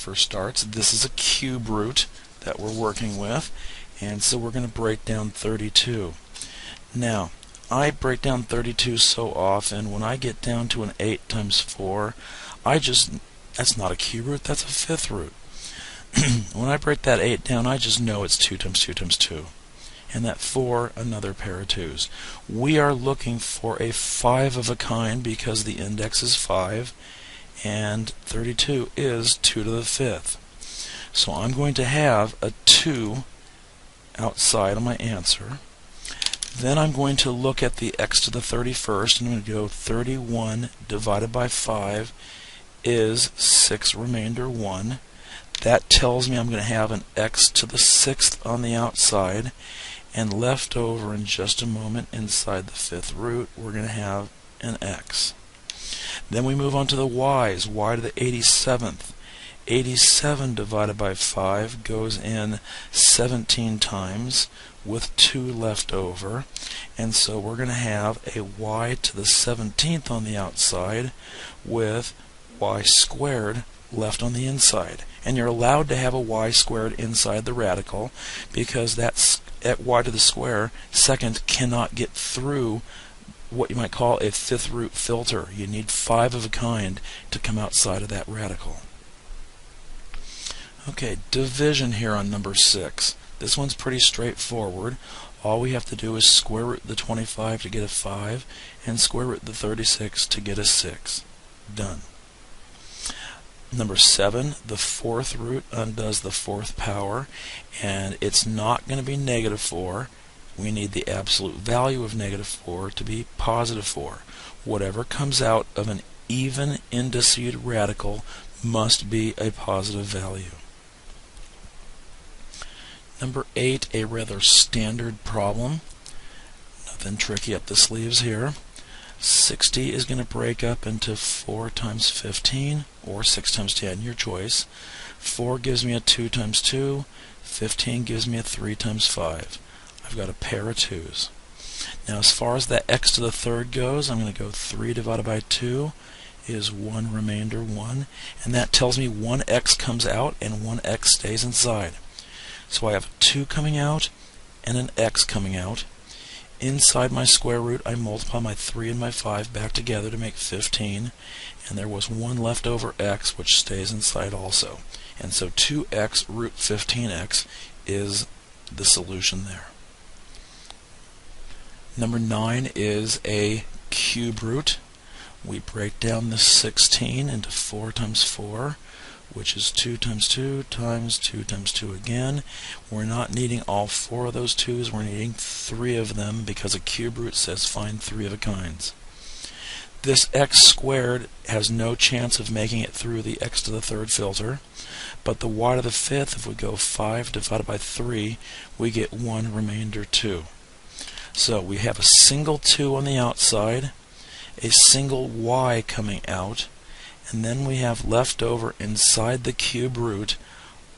first starts. This is a cube root that we're working with, and so we're going to break down 32. Now, I break down 32 so often, when I get down to an 8 times 4, that's not a cube root, that's a fifth root. When I break that 8 down, I just know it's 2 times 2 times 2. And that 4, another pair of 2's. We are looking for a 5 of a kind because the index is 5, and 32 is 2 to the 5th. So I'm going to have a 2 outside of my answer. Then I'm going to look at the x to the 31st, and I'm going to go 31 divided by 5 is 6 remainder 1. That tells me I'm going to have an x to the 6th on the outside, and left over in just a moment inside the fifth root we're going to have an x. Then we move on to the y's. Y to the 87th. 87 divided by 5 goes in 17 times with 2 left over, and so we're going to have a y to the 17th on the outside with y squared left on the inside. And you're allowed to have a y squared inside the radical because that's at y to the square second cannot get through what you might call a fifth root filter. You need 5 of a kind to come outside of that radical. Okay, division here on number 6. This one's pretty straightforward. All we have to do is square root the 25 to get a 5 and square root the 36 to get a 6. Done. Number 7, the fourth root undoes the fourth power, and it's not going to be negative 4. We need the absolute value of negative 4 to be positive 4. Whatever comes out of an even indiced radical must be a positive value. Number 8, a rather standard problem. Nothing tricky up the sleeves here. 60 is going to break up into 4 times 15 or 6 times 10, your choice. 4 gives me a 2 times 2. 15 gives me a 3 times 5. I've got a pair of 2's. Now as far as that x to the third goes, I'm going to go 3 divided by 2 is 1 remainder 1, and that tells me 1x comes out and 1x stays inside. So I have a 2 coming out and an x coming out. Inside my square root, I multiply my 3 and my 5 back together to make 15, and there was 1 leftover x which stays inside also. And so 2x root 15x is the solution there. Number 9 is a cube root. We break down the 16 into 4 times 4, which is 2 times 2 times 2 times 2 again. We're not needing all 4 of those 2's, we're needing 3 of them because a cube root says find 3 of a kinds. This x squared has no chance of making it through the x to the third filter, but the y to the fifth, if we go 5 divided by 3, we get 1 remainder 2. So we have a single 2 on the outside, a single y coming out, and then we have left over inside the cube root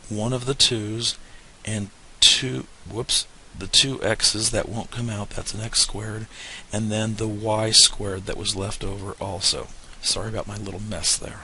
1 of the 2's and the 2 x's that won't come out, that's an x squared, and then the y squared that was left over also. Sorry about my little mess there.